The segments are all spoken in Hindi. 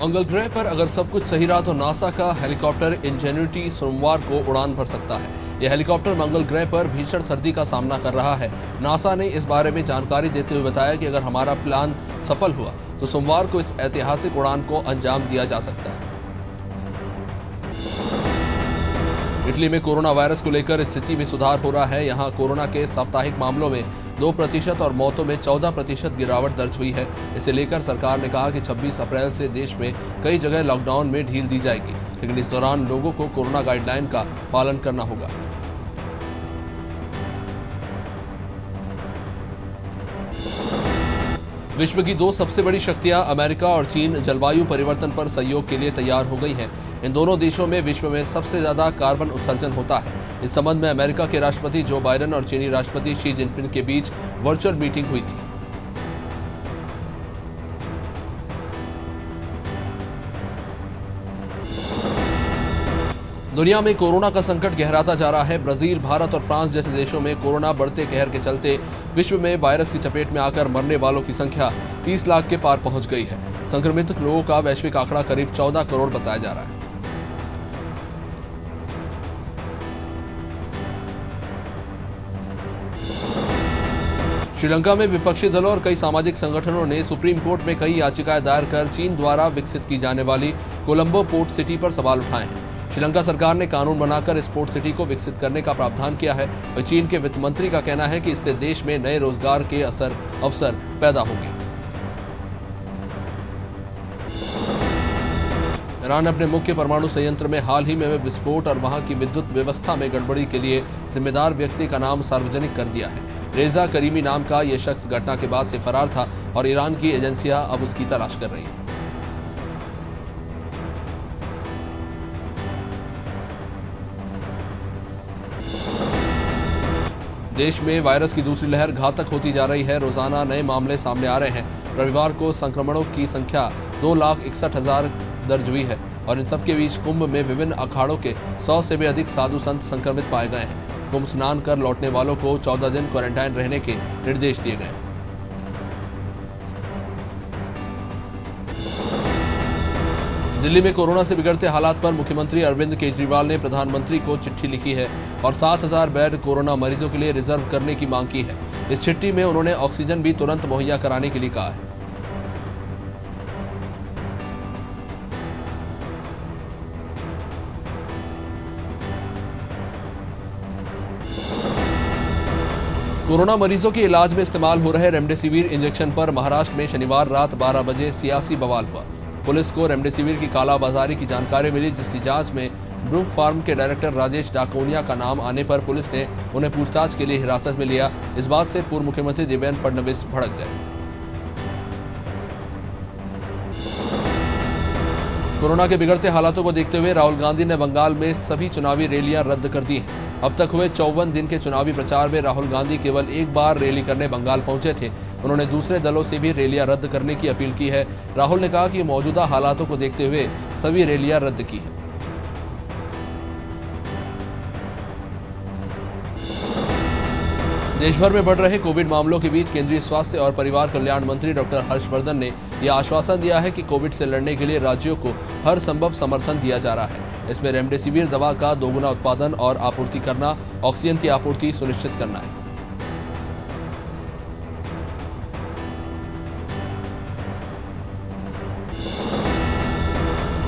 मंगल ग्रह पर अगर सब कुछ सही रहा तो नासा का हेलीकॉप्टर इंजेन्युटी सोमवार को उड़ान भर सकता है। यह हेलीकॉप्टर मंगल ग्रह पर भीषण सर्दी का सामना कर रहा है। नासा ने इस बारे में जानकारी देते हुए बताया कि अगर हमारा प्लान सफल हुआ तो सोमवार को इस ऐतिहासिक उड़ान को अंजाम दिया जा सकता है। इटली में कोरोना वायरस को लेकर स्थिति में सुधार हो रहा है। यहां कोरोना के साप्ताहिक मामलों में 2% और मौतों में 14% गिरावट दर्ज हुई है। इसे लेकर सरकार ने कहा कि 26 अप्रैल से देश में कई जगह लॉकडाउन में ढील दी जाएगी, लेकिन इस दौरान लोगों को कोरोना गाइडलाइन का पालन करना होगा। विश्व की दो सबसे बड़ी शक्तियां अमेरिका और चीन जलवायु परिवर्तन पर सहयोग के लिए तैयार हो गई हैं। इन दोनों देशों में विश्व में सबसे ज्यादा कार्बन उत्सर्जन होता है। इस संबंध में अमेरिका के राष्ट्रपति जो बाइडेन और चीनी राष्ट्रपति शी जिनपिंग के बीच वर्चुअल मीटिंग हुई थी। दुनिया में कोरोना का संकट गहराता जा रहा है। ब्राजील, भारत और फ्रांस जैसे देशों में कोरोना बढ़ते कहर के चलते विश्व में वायरस की चपेट में आकर मरने वालों की संख्या 30 लाख के पार पहुंच गई है। संक्रमित लोगों का वैश्विक आंकड़ा करीब 14 करोड़ बताया जा रहा है। श्रीलंका में विपक्षी दलों और कई सामाजिक संगठनों ने सुप्रीम कोर्ट में कई याचिकाएं दायर कर चीन द्वारा विकसित की जाने वाली कोलंबो पोर्ट सिटी पर सवाल उठाए हैं। श्रीलंका सरकार ने कानून बनाकर इस पोर्ट सिटी को विकसित करने का प्रावधान किया है और चीन के वित्त मंत्री का कहना है कि इससे देश में नए रोजगार के अवसर पैदा होंगे। ईरान अपने मुख्य परमाणु संयंत्र में हाल ही में विस्फोट और वहां की विद्युत व्यवस्था में गड़बड़ी के लिए जिम्मेदार व्यक्ति का नाम सार्वजनिक कर दिया है। रेजा करीमी नाम का यह शख्स घटना के बाद से फरार था और ईरान की एजेंसियां अब उसकी तलाश कर रही हैं। देश में वायरस की दूसरी लहर घातक होती जा रही है। रोजाना नए मामले सामने आ रहे हैं। रविवार को संक्रमणों की संख्या 2,61,000 दर्ज हुई है और इन सबके बीच कुंभ में विभिन्न अखाड़ों के 100 से भी अधिक साधु संत संक्रमित पाए गए हैं। कुंभ स्नान कर लौटने वालों को 14 दिन क्वारंटाइन रहने के निर्देश दिए गए हैं। दिल्ली में कोरोना से बिगड़ते हालात पर मुख्यमंत्री अरविंद केजरीवाल ने प्रधानमंत्री को चिट्ठी लिखी है और 7,000 बेड कोरोना मरीजों के लिए रिजर्व करने की मांग की है। इस चिट्ठी में उन्होंने ऑक्सीजन भी तुरंत मुहैया कराने के लिए कहा है। कोरोना मरीजों के इलाज में इस्तेमाल हो रहे रेमडेसिविर इंजेक्शन पर महाराष्ट्र में शनिवार रात 12 बजे सियासी बवाल हुआ। पुलिस को रेमडेसिविर की कालाबाजारी की जानकारी मिली, जिसकी जांच में ब्रूक फार्म के डायरेक्टर राजेश डाकोनिया का नाम आने पर पुलिस ने उन्हें पूछताछ के लिए हिरासत में लिया। इस बात से पूर्व मुख्यमंत्री देवेंद्र फडणवीस भड़क गए। कोरोना के बिगड़ते हालातों को देखते हुए राहुल गांधी ने बंगाल में सभी चुनावी रैलियां रद्द कर दी हैं। अब तक हुए 54 दिन के चुनावी प्रचार में राहुल गांधी केवल एक बार रैली करने बंगाल पहुंचे थे। उन्होंने दूसरे दलों से भी रैलियां रद्द करने की अपील की है। राहुल ने कहा कि मौजूदा हालातों को देखते हुए सभी रैलियां रद्द की हैं। देश भर में बढ़ रहे कोविड मामलों के बीच केंद्रीय स्वास्थ्य और परिवार कल्याण मंत्री डॉक्टर हर्षवर्धन ने यह आश्वासन दिया है कि कोविड से लड़ने के लिए राज्यों को हर संभव समर्थन दिया जा रहा है। इसमें रेमडेसिविर दवा का दोगुना उत्पादन और आपूर्ति करना, ऑक्सीजन की आपूर्ति सुनिश्चित करना है।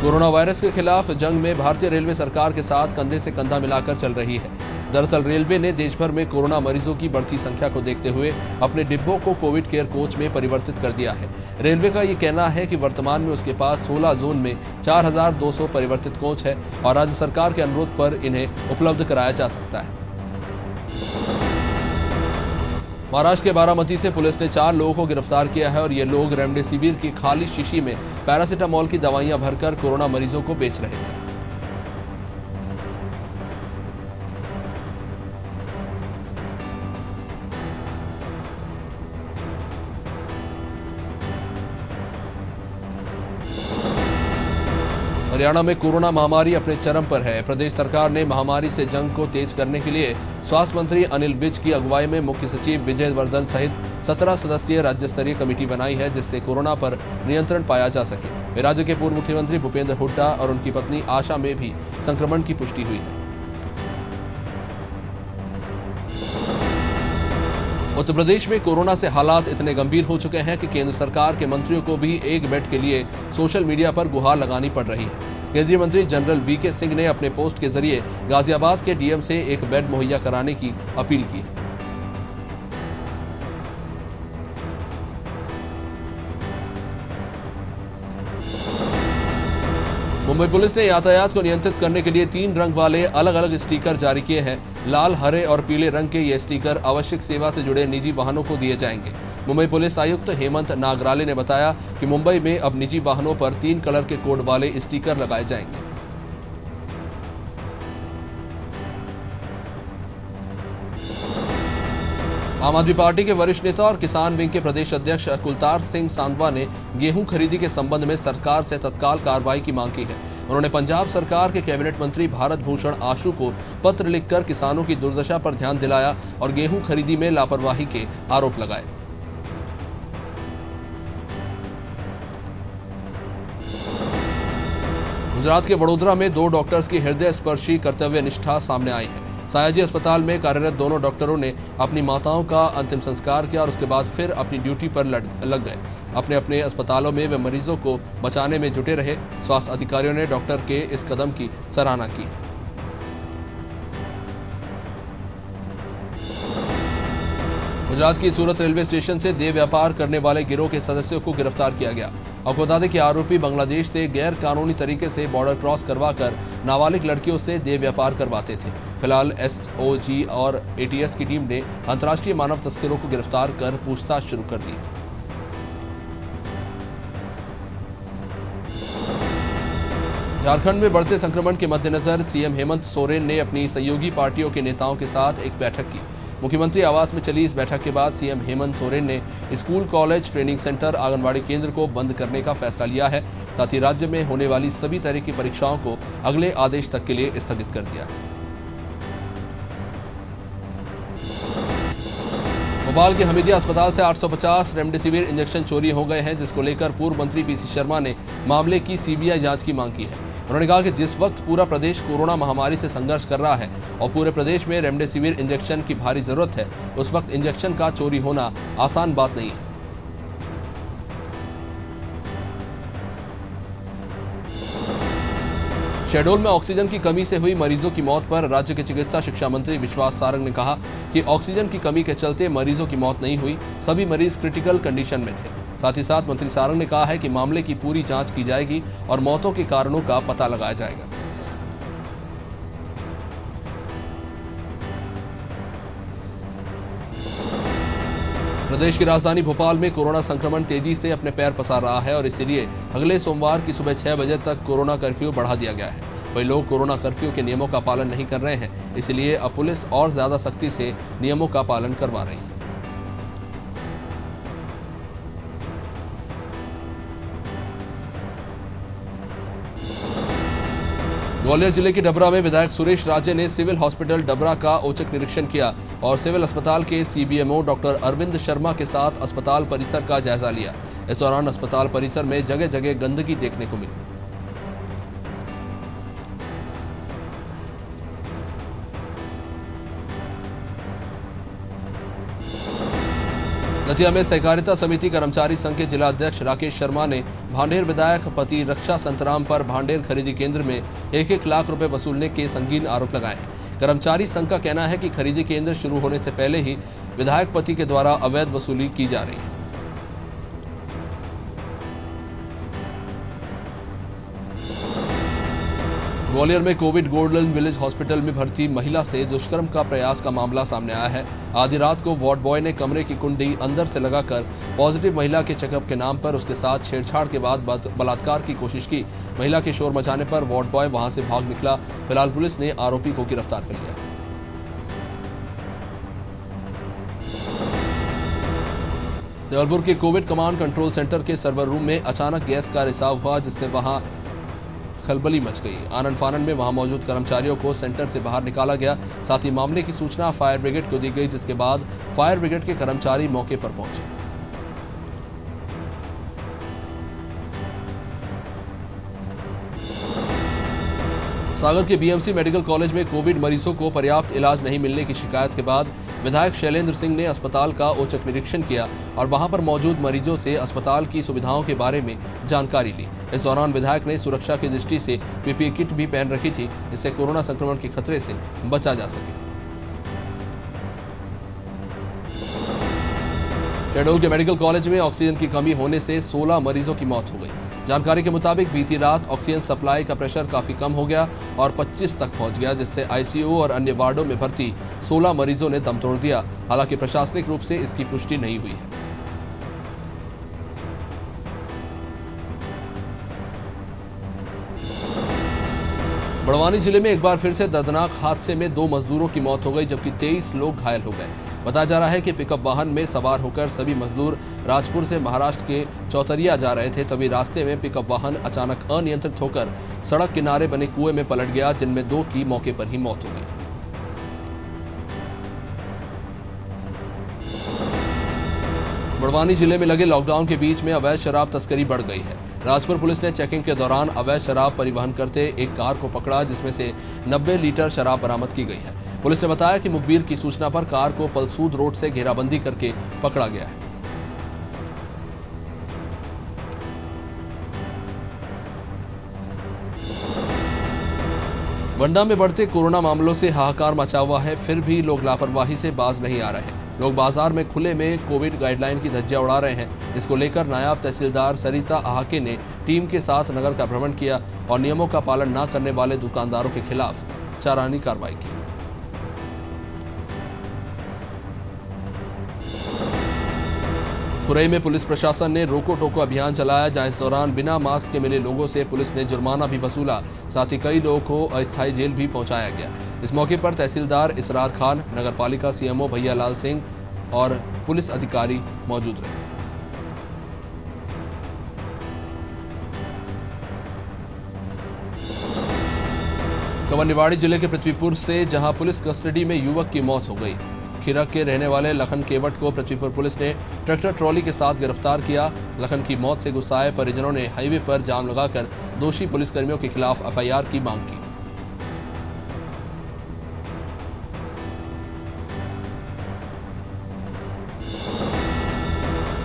कोरोना वायरस के खिलाफ जंग में भारतीय रेलवे सरकार के साथ कंधे से कंधा मिलाकर चल रही है। दरअसल रेलवे ने देश भर में कोरोना मरीजों की बढ़ती संख्या को देखते हुए अपने डिब्बों को कोविड केयर कोच में परिवर्तित कर दिया है। रेलवे का ये कहना है कि वर्तमान में उसके पास 16 जोन में 4,200 परिवर्तित कोच है और राज्य सरकार के अनुरोध पर इन्हें उपलब्ध कराया जा सकता है। महाराष्ट्र के बारामती से पुलिस ने 4 लोगों को गिरफ्तार किया है और ये लोग रेमडेसिविर की खाली शीशी में पैरासीटामोल की दवाइयां भरकर कोरोना मरीजों को बेच रहे थे। हरियाणा में कोरोना महामारी अपने चरम पर है। प्रदेश सरकार ने महामारी से जंग को तेज करने के लिए स्वास्थ्य मंत्री अनिल विज की अगुवाई में मुख्य सचिव विजय वर्धन सहित 17 सदस्यीय राज्य स्तरीय कमेटी बनाई है, जिससे कोरोना पर नियंत्रण पाया जा सके। राज्य के पूर्व मुख्यमंत्री भूपेंद्र हुड्डा और उनकी पत्नी आशा में भी संक्रमण की पुष्टि हुई है। उत्तर प्रदेश में कोरोना से हालात इतने गंभीर हो चुके हैं कि केंद्र सरकार के मंत्रियों को भी एक बेड के लिए सोशल मीडिया पर गुहार लगानी पड़ रही है। केंद्रीय मंत्री जनरल वीके सिंह ने अपने पोस्ट के जरिए गाजियाबाद के डीएम से एक बेड मुहैया कराने की अपील की है। मुंबई पुलिस ने यातायात को नियंत्रित करने के लिए 3 रंग वाले अलग अलग स्टिकर जारी किए हैं। लाल, हरे और पीले रंग के ये स्टिकर आवश्यक सेवा से जुड़े निजी वाहनों को दिए जाएंगे। मुंबई पुलिस आयुक्त हेमंत नागराले ने बताया कि मुंबई में अब निजी वाहनों पर 3 कलर के कोड वाले स्टिकर लगाए जाएंगे। आम आदमी पार्टी के वरिष्ठ नेता और किसान विंग के प्रदेश अध्यक्ष कुलतार सिंह सांधवा ने गेहूं खरीदी के संबंध में सरकार से तत्काल कार्रवाई की मांग की है। उन्होंने पंजाब सरकार के कैबिनेट मंत्री भारत भूषण आशु को पत्र लिखकर किसानों की दुर्दशा पर ध्यान दिलाया और गेहूं खरीदी में लापरवाही के आरोप लगाए। गुजरात के वडोदरा में 2 डॉक्टर्स की हृदय स्पर्शी कर्तव्य निष्ठा सामने आई है। सयाजी अस्पताल में कार्यरत दोनों डॉक्टरों ने अपनी माताओं का अंतिम संस्कार किया और उसके बाद फिर अपनी ड्यूटी पर लग गए। अपने अपने अस्पतालों में वे मरीजों को बचाने में जुटे रहे। स्वास्थ्य अधिकारियों ने डॉक्टर के इस कदम की सराहना की। गुजरात की सूरत रेलवे स्टेशन से देह व्यापार करने वाले गिरोह के सदस्यों को गिरफ्तार किया गया। आपको बता दें कि आरोपी बांग्लादेश से गैर कानूनी तरीके से बॉर्डर क्रॉस करवाकर नाबालिग लड़कियों से देह व्यापार करवाते थे। फिलहाल एसओजी और एटीएस की टीम ने अंतर्राष्ट्रीय मानव तस्करों को गिरफ्तार कर पूछताछ शुरू कर दी। झारखंड में बढ़ते संक्रमण के मद्देनजर सीएम हेमंत सोरेन ने अपनी सहयोगी पार्टियों के नेताओं के साथ एक बैठक की। मुख्यमंत्री आवास में चली इस बैठक के बाद सीएम हेमंत सोरेन ने school, college, training centre, anganwadi केंद्र को बंद करने का फैसला लिया है। साथ ही राज्य में होने वाली सभी तरह की परीक्षाओं को अगले आदेश तक के लिए स्थगित कर दिया है। भोपाल के हमीदिया अस्पताल से 850 रेमडेसिविर इंजेक्शन चोरी हो गए हैं, जिसको लेकर पूर्व मंत्री पीसी शर्मा ने मामले की सीबीआई जांच की मांग की है। उन्होंने कहा कि जिस वक्त पूरा प्रदेश कोरोना महामारी से संघर्ष कर रहा है और पूरे प्रदेश में रेमडेसिविर इंजेक्शन की भारी जरूरत है, उस वक्त इंजेक्शन का चोरी होना आसान बात नहीं है। शहडोल में ऑक्सीजन की कमी से हुई मरीजों की मौत पर राज्य के चिकित्सा शिक्षा मंत्री विश्वास सारंग ने कहा कि ऑक्सीजन की कमी के चलते मरीजों की मौत नहीं हुई, सभी मरीज क्रिटिकल कंडीशन में थे। साथ ही साथ मंत्री सारंग ने कहा है कि मामले की पूरी जांच की जाएगी और मौतों के कारणों का पता लगाया जाएगा। प्रदेश की राजधानी भोपाल में कोरोना संक्रमण तेजी से अपने पैर पसार रहा है और इसीलिए अगले सोमवार की सुबह 6 बजे तक कोरोना कर्फ्यू बढ़ा दिया गया है। वही लोग कोरोना कर्फ्यू के नियमों का पालन नहीं कर रहे हैं, इसलिए अब पुलिस और ज्यादा सख्ती से नियमों का पालन करवा रही है। ग्वालियर जिले के डबरा में विधायक सुरेश राजे ने सिविल हॉस्पिटल डबरा का औचक निरीक्षण किया और सिविल अस्पताल के सीबीएमओ डॉक्टर अरविंद शर्मा के साथ अस्पताल परिसर का जायजा लिया। इस दौरान अस्पताल परिसर में जगह जगह गंदगी देखने को मिली। दतिया में सहकारिता समिति कर्मचारी संघ के जिला अध्यक्ष राकेश शर्मा ने भांडेर विधायक पति रक्षा संतराम पर भांडेर खरीदी केंद्र में 1-1 लाख रुपए वसूलने के संगीन आरोप लगाए हैं। कर्मचारी संघ का कहना है कि खरीदी केंद्र शुरू होने से पहले ही विधायक पति के द्वारा अवैध वसूली की जा रही है। ग्वालियर में कोविड गोल्डन विलेज हॉस्पिटल में भर्ती महिला से दुष्कर्म का प्रयास का मामला सामने आया है। आधी रात को वार्ड बॉय ने कमरे की कुंडी अंदर से लगाकर पॉजिटिव महिला के चेकअप के नाम पर उसके साथ छेड़छाड़ के बाद बलात्कार की कोशिश की। महिला के शोर मचाने पर वार्ड बॉय वहां से भाग निकला। फिलहाल पुलिस ने आरोपी को गिरफ्तार कर लिया। जबलपुर के कोविड कमांड कंट्रोल सेंटर के सर्वर रूम में अचानक गैस का रिसाव हुआ, जिससे वहां खलबली मच गई। आनन फानन में वहां मौजूद कर्मचारियों को सेंटर से बाहर निकाला गया। साथ ही मामले की सूचना फायर ब्रिगेड को दी गई, जिसके बाद फायर ब्रिगेड के कर्मचारी मौके पर पहुंचे। सागर के बीएमसी मेडिकल कॉलेज में कोविड मरीजों को पर्याप्त इलाज नहीं मिलने की शिकायत के बाद विधायक शैलेंद्र सिंह ने अस्पताल का औचक निरीक्षण किया और वहां पर मौजूद मरीजों से अस्पताल की सुविधाओं के बारे में जानकारी ली। इस दौरान विधायक ने सुरक्षा की दृष्टि से पीपीई किट भी पहन रखी थी, जिससे कोरोना संक्रमण के खतरे से बचा जा सके। शहडोल के मेडिकल कॉलेज में ऑक्सीजन की कमी होने से 16 मरीजों की मौत हो गई। जानकारी के मुताबिक बीती रात ऑक्सीजन सप्लाई का प्रेशर काफी कम हो गया और 25 तक पहुंच गया, जिससे आईसीयू और अन्य वार्डों में भर्ती 16 मरीजों ने दम तोड़ दिया। हालांकि प्रशासनिक रूप से इसकी पुष्टि नहीं हुई है। बड़वानी जिले में एक बार फिर से दर्दनाक हादसे में 2 मजदूरों की मौत हो गई, जबकि 23 लोग घायल हो गए। बताया जा रहा है कि पिकअप वाहन में सवार होकर सभी मजदूर राजपुर से महाराष्ट्र के चौतरिया जा रहे थे। तभी रास्ते में पिकअप वाहन अचानक अनियंत्रित होकर सड़क किनारे बने कुएं में पलट गया, जिनमें 2 की मौके पर ही मौत हो गई। बड़वानी जिले में लगे लॉकडाउन के बीच में अवैध शराब तस्करी बढ़ गई है। राजपुर पुलिस ने चेकिंग के दौरान अवैध शराब परिवहन करते एक कार को पकड़ा, जिसमें से 90 लीटर शराब बरामद की गई है। पुलिस ने बताया कि मुखबिर की सूचना पर कार को पलसूद रोड से घेराबंदी करके पकड़ा गया है। वंडा में बढ़ते कोरोना मामलों से हाहाकार मचा हुआ है, फिर भी लोग लापरवाही से बाज नहीं आ रहे। लोग बाजार में खुले में कोविड गाइडलाइन की धज्जियां उड़ा रहे हैं। इसको लेकर नायब तहसीलदार सरिता आहाके ने टीम के साथ नगर का भ्रमण किया और नियमों का पालन न करने वाले दुकानदारों के खिलाफ चारानी कार्रवाई की। खुरई में पुलिस प्रशासन ने रोको टोको अभियान चलाया, जहां इस दौरान बिना मास्क के मिले लोगों से पुलिस ने जुर्माना भी वसूला। साथ ही कई लोगों को अस्थायी जेल भी पहुंचाया गया। इस मौके पर तहसीलदार इसरार खान, नगरपालिका सीएमओ भैया लाल सिंह और पुलिस अधिकारी मौजूद रहे। खबर निवाड़ी जिले के पृथ्वीपुर से, जहां पुलिस कस्टडी में युवक की मौत हो गई। खिरक के रहने वाले लखन केवट को पृथ्वीपुर पुलिस ने ट्रैक्टर ट्रॉली के साथ गिरफ्तार किया। लखन की मौत से गुस्साए परिजनों ने हाईवे पर जाम लगाकर दोषी पुलिसकर्मियों के खिलाफ एफआईआर की मांग की।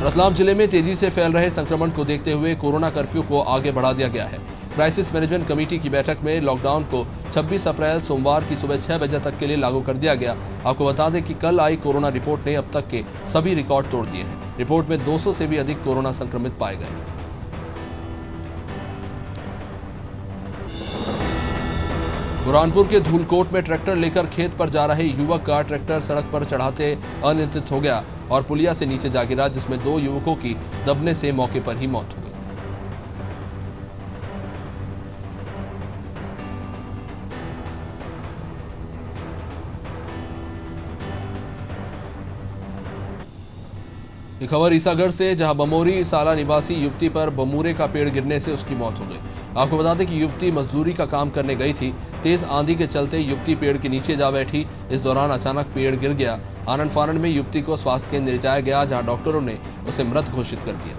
रतलाम जिले में तेजी से फैल रहे संक्रमण को देखते हुए कोरोना कर्फ्यू को आगे बढ़ा दिया गया है। क्राइसिस मैनेजमेंट कमेटी की बैठक में लॉकडाउन को 26 अप्रैल सोमवार की सुबह 6 बजे तक के लिए लागू कर दिया गया। आपको बता दें कि कल आई कोरोना रिपोर्ट ने अब तक के सभी रिकॉर्ड तोड़ दिए हैं। रिपोर्ट में 200 से भी अधिक कोरोना संक्रमित पाए गए। बुरहानपुर के धूलकोट में ट्रैक्टर लेकर खेत पर जा रहे युवक का ट्रैक्टर सड़क पर चढ़ाते अनियंत्रित हो गया और पुलिया से नीचे जा गिरा, जिसमें 2 युवकों की दबने से मौके पर ही मौत हो गई। ये खबर ईसागढ़ से, जहां बमोरी साला निवासी युवती पर बमूरे का पेड़ गिरने से उसकी मौत हो गई। आपको बता दें कि युवती मजदूरी का काम करने गई थी। तेज आंधी के चलते युवती पेड़ के नीचे जा बैठी। इस दौरान अचानक पेड़ गिर गया। आनंद फानन में युवती को स्वास्थ्य केंद्र ले जाया गया, जहां डॉक्टरों ने उसे मृत घोषित कर दिया।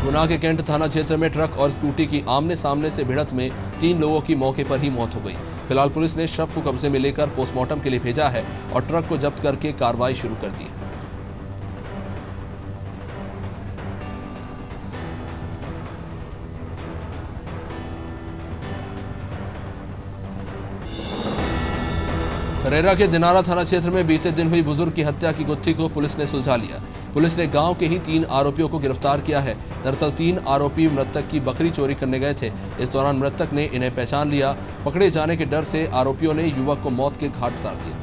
गुना के कैंट थाना क्षेत्र में ट्रक और स्कूटी की आमने सामने से भिड़ंत में 3 लोगों की मौके पर ही मौत हो गई। फिलहाल पुलिस ने शव को कब्जे में लेकर पोस्टमार्टम के लिए भेजा है और ट्रक को जब्त करके कार्रवाई शुरू कर दी है। खरेरा के दिनारा थाना क्षेत्र में बीते दिन हुई बुजुर्ग की हत्या की गुत्थी को पुलिस ने सुलझा लिया। पुलिस ने गांव के ही 3 आरोपियों को गिरफ्तार किया है। दरअसल 3 आरोपी मृतक की बकरी चोरी करने गए थे। इस दौरान मृतक ने इन्हें पहचान लिया। पकड़े जाने के डर से आरोपियों ने युवक को मौत के घाट उतार दिया।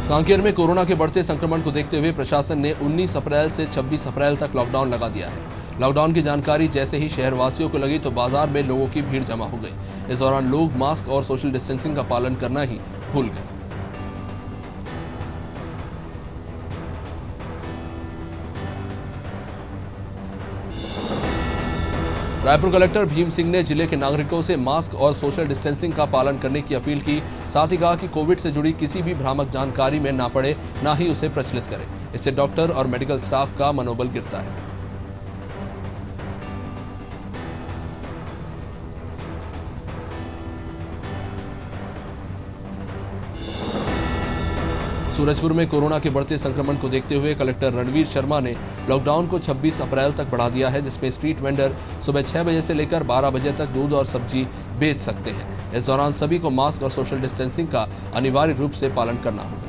कांकेर में कोरोना के बढ़ते संक्रमण को देखते हुए प्रशासन ने 19 अप्रैल से 26 अप्रैल तक लॉकडाउन लगा दिया है। लॉकडाउन की जानकारी जैसे ही शहरवासियों को लगी तो बाजार में लोगों की भीड़ जमा हो गई। इस दौरान लोग मास्क और सोशल डिस्टेंसिंग का पालन करना ही भूल गए। रायपुर कलेक्टर भीम सिंह ने जिले के नागरिकों से मास्क और सोशल डिस्टेंसिंग का पालन करने की अपील की। साथ ही कहा कि कोविड से जुड़ी किसी भी भ्रामक जानकारी में ना पड़े, ना ही उसे प्रचलित करें। इससे डॉक्टर और मेडिकल स्टाफ का मनोबल गिरता है। सूरजपुर में कोरोना के बढ़ते संक्रमण को देखते हुए कलेक्टर रणवीर शर्मा ने लॉकडाउन को 26 अप्रैल तक बढ़ा दिया है, जिसमें स्ट्रीट वेंडर सुबह 6 बजे से लेकर 12 बजे तक दूध और सब्जी बेच सकते हैं। इस दौरान सभी को मास्क और सोशल डिस्टेंसिंग का अनिवार्य रूप से पालन करना होगा।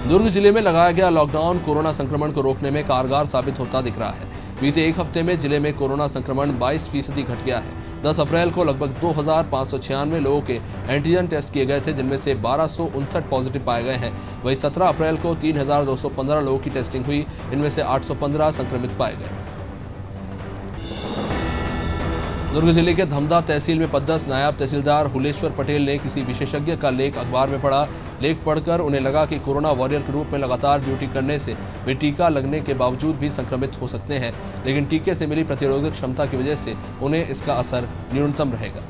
दुर्ग जिले में लगाया गया लॉकडाउन कोरोना संक्रमण को रोकने में कारगर साबित होता दिख रहा है। बीते एक हफ्ते में जिले में कोरोना संक्रमण 22% घट गया है। 10 अप्रैल को लगभग 2596 लोगों के एंटीजन टेस्ट किए गए थे, जिनमें से 1259 पॉजिटिव पाए गए हैं। वहीं 17 अप्रैल को 3215 लोगों की टेस्टिंग हुई, इनमें से 815 संक्रमित पाए गए। दुर्ग जिले के धमदा तहसील में पदस्थ नायब तहसीलदार हुलेश्वर पटेल ने किसी विशेषज्ञ का लेख अखबार में पढ़ा। लेख पढ़कर उन्हें लगा कि कोरोना वॉरियर के रूप में लगातार ड्यूटी करने से वे टीका लगने के बावजूद भी संक्रमित हो सकते हैं, लेकिन टीके से मिली प्रतिरोधक क्षमता की वजह से उन्हें इसका असर न्यूनतम रहेगा।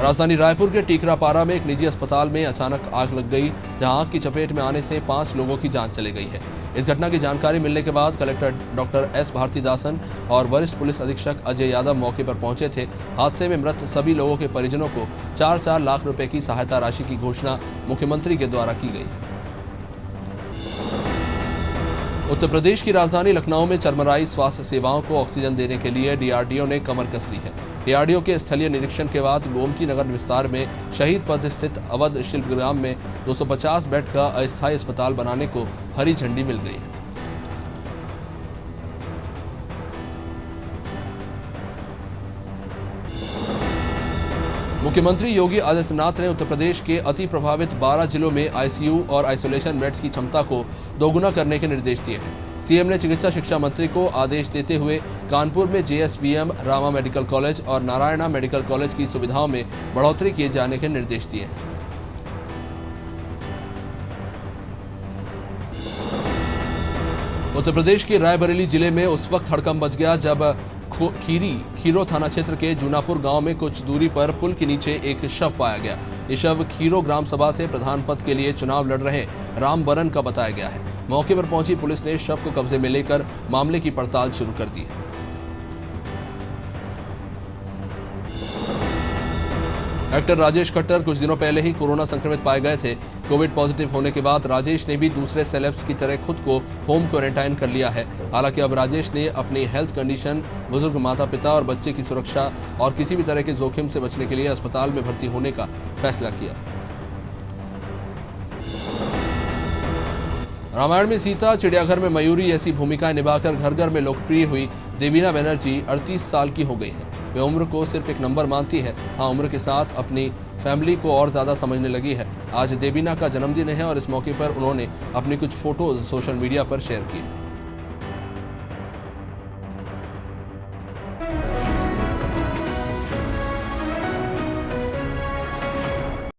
राजधानी रायपुर के टीकरापारा में एक निजी अस्पताल में अचानक आग लग गई, जहां आग की चपेट में आने से 5 लोगों की जान चली गई है। इस घटना की जानकारी मिलने के बाद कलेक्टर डॉक्टर एस भारतीदासन और वरिष्ठ पुलिस अधीक्षक अजय यादव मौके पर पहुंचे थे। हादसे में मृत सभी लोगों के परिजनों को 4-4 लाख रुपए की सहायता राशि की घोषणा मुख्यमंत्री के द्वारा की गई है। उत्तर प्रदेश की राजधानी लखनऊ में चरमराई स्वास्थ्य सेवाओं को ऑक्सीजन देने के लिए डीआरडीओ ने कमर कस ली है। डीआरडीओ के स्थलीय निरीक्षण के बाद गोमती नगर विस्तार में शहीद पथ स्थित अवध शिल्पग्राम में 250 बेड का अस्थायी अस्पताल बनाने को हरी झंडी मिल गई है। मुख्यमंत्री योगी आदित्यनाथ ने उत्तर प्रदेश के अति प्रभावित 12 जिलों में आईसीयू और आइसोलेशन बेड्स की क्षमता को दोगुना करने के निर्देश दिए हैं। सीएम ने चिकित्सा शिक्षा मंत्री को आदेश देते हुए कानपुर में जेएसवीएम, रामा मेडिकल कॉलेज और नारायणा मेडिकल कॉलेज की सुविधाओं में बढ़ोतरी किए जाने के निर्देश दिए हैं। उत्तर प्रदेश के रायबरेली जिले में उस वक्त हड़कंप मच गया जब खीरो थाना क्षेत्र के जूनापुर गांव में कुछ दूरी पर पुल के नीचे एक शव पाया गया। ये शव खीरो ग्राम सभा से प्रधान पद के लिए चुनाव लड़ रहे राम बरन का बताया गया है। मौके पर पहुंची पुलिस ने शव को कब्जे में लेकर मामले की पड़ताल शुरू कर दी है। एक्टर राजेश खट्टर कुछ दिनों पहले ही कोरोना संक्रमित पाए गए थे। कोविड पॉजिटिव होने के बाद राजेश ने भी दूसरे सेलेब्स की तरह खुद को होम क्वारंटाइन कर लिया है। हालांकि अब राजेश ने अपनी हेल्थ कंडीशन, बुजुर्ग माता पिता और बच्चे की सुरक्षा और किसी भी तरह के जोखिम से बचने के लिए अस्पताल में भर्ती होने का फैसला किया। रामायण में सीता, चिड़ियाघर में मयूरी ऐसी भूमिकाएं निभाकर घर घर में लोकप्रिय हुई देवीना बनर्जी 38 साल की हो गई हैं। वे उम्र को सिर्फ एक नंबर मानती है। हाँ, उम्र के साथ अपनी फैमिली को और ज़्यादा समझने लगी है। आज देवीना का जन्मदिन है और इस मौके पर उन्होंने अपनी कुछ फोटोज सोशल मीडिया पर शेयर की।